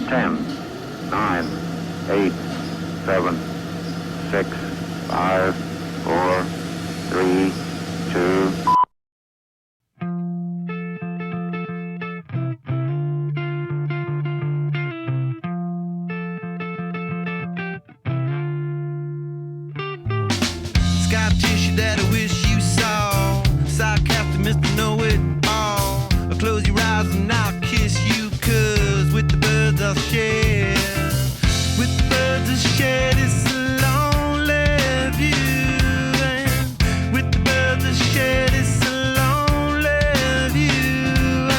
10, 9, 8, 7, 6, 5, 4, 3, 2. Scar tissue that I wish you saw. Sarcastic Mr. Know-It-All. Close your eyes and I'll kiss you, 'cause with the birds I'll share. With the birds I'll share this lonely view. And with the birds I'll share this lonely view.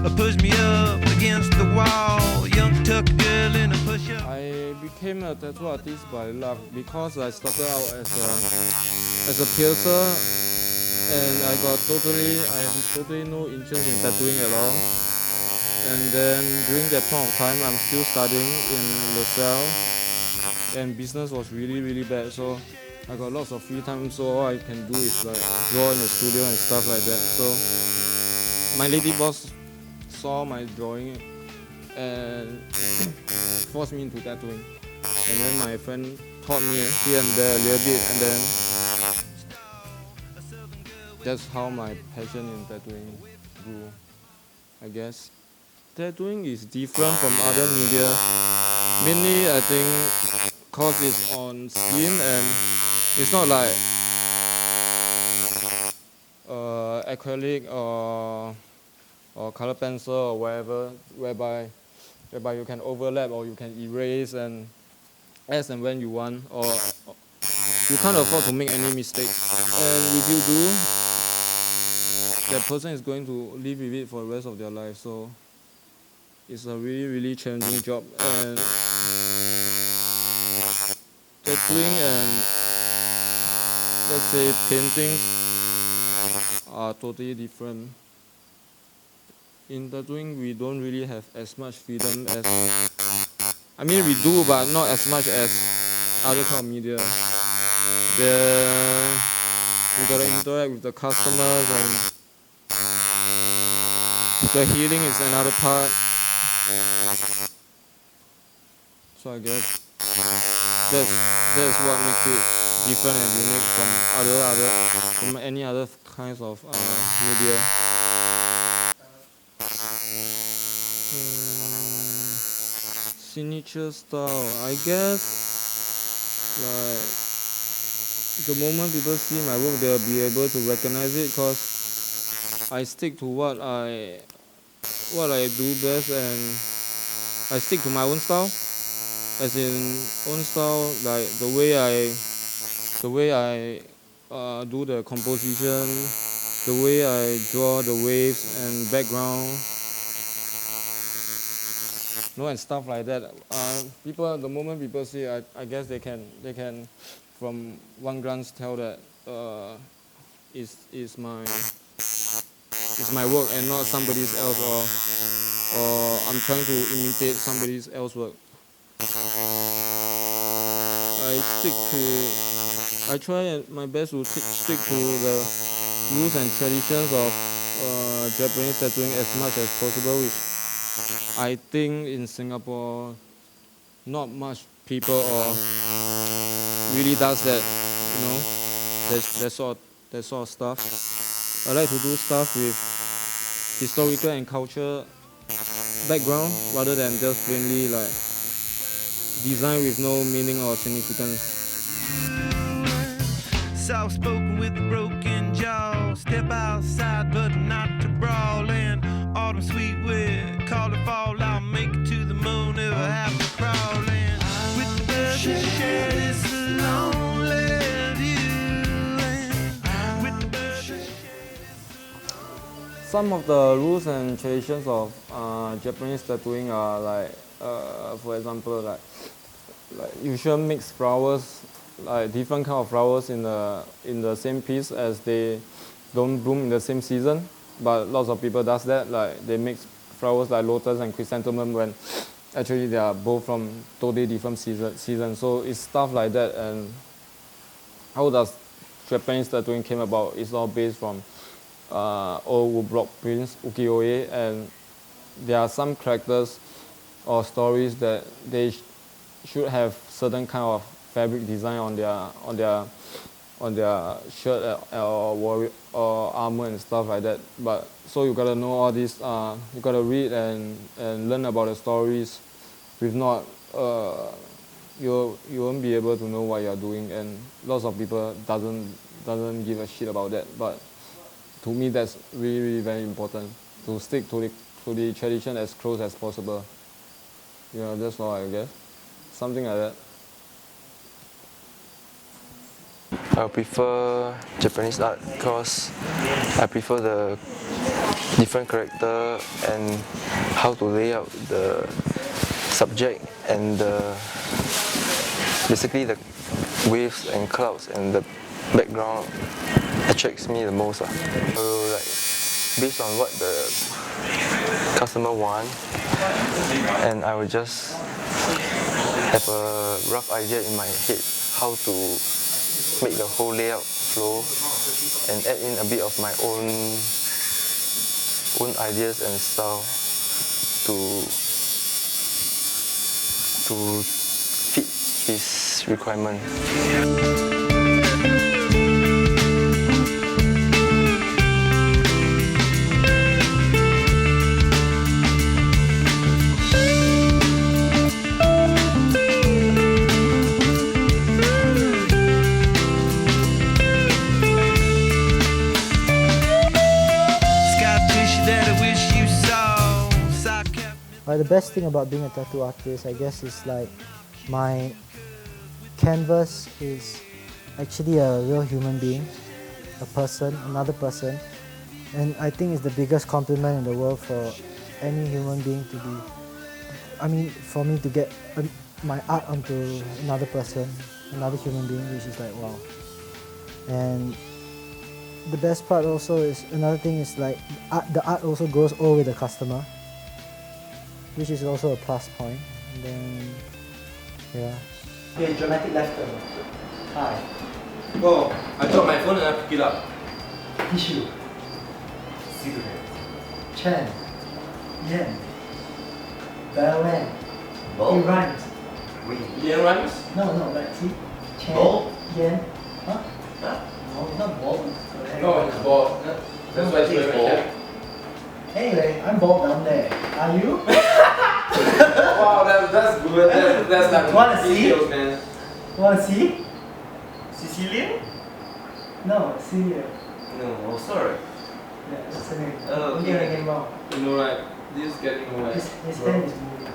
And push me up against the wall. Young tuck girl in a push-up. I became a tattoo artist by luck because I started out as a piercer, and I have totally no interest in tattooing at all. And then during that point of time, I'm still studying in LaSalle, and business was really bad. So I got lots of free time. So all I can do is like draw in the studio and stuff like that. So my lady boss saw my drawing and forced me into tattooing. And then my friend taught me here and there a little bit, and then that's how my passion in tattooing grew, I guess. Tattooing is different from other media. Mainly, I think, cause it's on skin and it's not like acrylic or color pencil or whatever, whereby you can overlap or you can erase and as and when you want, or you can't afford to make any mistakes. And if you do, that person is going to live with it for the rest of their life. So it's a really challenging job. And tattooing and let's say paintings are totally different. In tattooing, we don't really have as much freedom as, I mean we do, but not as much as other kind of media. There, we gotta interact with the customers, and the healing is another part. So I guess that's what makes it different and unique from any other kinds of media. Signature style, I guess, like the moment people see my work, they'll be able to recognize it, because I stick to what I do best, and I stick to my own style. As in own style, like the way I do the composition, the way I draw the waves and background, and stuff like that. The moment people see it, I guess they can from one glance tell that it's my work and not somebody else, or I'm trying to imitate somebody else's work. I try my best to stick to the rules and traditions of Japanese tattooing as much as possible, which I think in Singapore not much people or really does that, that sort of stuff. I like to do stuff with historical and culture background rather than just plainly like design with no meaning or significance. Soft-spoken with a broken jaw. Step outside but not to brawl. And autumn sweet wind, call it fall. I'll make it to the moon, never have to crawl. And with the birds that share this lonely view. And with the birds that share this. Some of the rules and traditions of Japanese tattooing are like, for example, like you shouldn't mix flowers, like different kind of flowers in the same piece, as they don't bloom in the same season. But lots of people does that, like they mix flowers like lotus and chrysanthemum when actually they are both from totally different seasons. So it's stuff like that. And how does Japanese tattooing came about? It's all based from old woodblock prints, ukiyo-e, and there are some characters or stories that they should have certain kind of fabric design on their shirt or armor and stuff like that. But so you gotta know all this. You gotta read and learn about the stories. If not, you won't be able to know what you're doing. And lots of people doesn't give a shit about that. But to me, that's really, really very important to stick to the tradition as close as possible. You know, that's all I guess. Something like that. I prefer Japanese art because I prefer the different character and how to lay out the subject and basically the waves and clouds and the background attracts me the most. So like based on what the customer want, and I will just have a rough idea in my head how to make the whole layout flow and add in a bit of my own ideas and style to fit his requirement. The best thing about being a tattoo artist, I guess, is like my canvas is actually a real human being, a person, another person, and I think it's the biggest compliment in the world for any human being to be, I mean, for me to get my art onto another person, another human being, which is like, wow. And the best part also is, another thing is like, the art also goes over the customer, which is also a plus point. And then, yeah. Okay, dramatic left turn. Hi. Oh, I dropped my phone and I picked it up. Tissue. Cigarette. Chen. Yen. Bellman. It rhymes. Wait. Yen rhymes? No, like, see? Chen. Bowl? Yen. Huh? No, not bald. No, it's bald. That's why it's very bald. Anyway, I'm bald down there. Are you? Wow, that's good. That's like Wanna see? details, man. Wanna see? Sicilian? No, Celia. No, oh sorry. Yeah, that's the name. Oh, Don't okay. get anything wrong. You know, right? This is getting away. His hand is moving.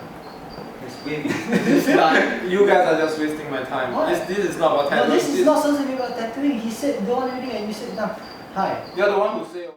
It's wavy. This is like, you guys are just wasting my time. What? This is not about No, tattooing. this is not supposed to be about tattooing. He said don't want anything and you said no. Hi. You're the one who say.